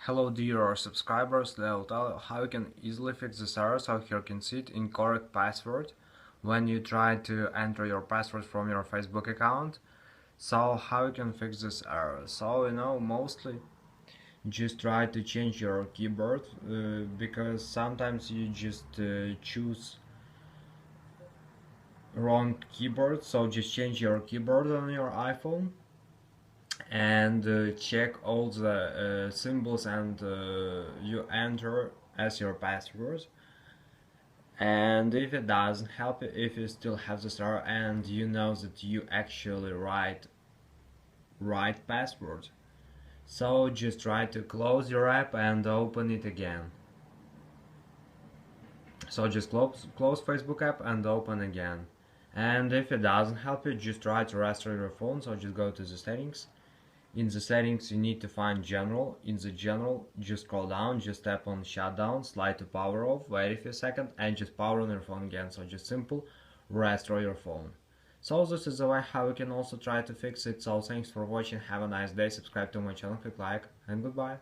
Hello dear subscribers, today I'll tell you how you can easily fix this error. So here you can see it, incorrect password when you try to enter your password from your Facebook account. So how you can fix this error? So mostly just try to change your keyboard because sometimes you just choose wrong keyboard. So just change your keyboard on your iPhone and check all the symbols and you enter as your password. And if it doesn't help, if you still have this error and you know that you actually write right password, so just try to close your app and open it again. So just close Facebook app and open again. And if it doesn't help you, just try to restore your phone. So just go to the settings. In the settings you need to find general. In the general, just scroll down, just tap on shutdown, slide to power off, wait a few seconds and just power on your phone again. So just simple restore your phone. So this is the way how you can also try to fix it. So thanks for watching, have a nice day, subscribe to my channel, click like and goodbye.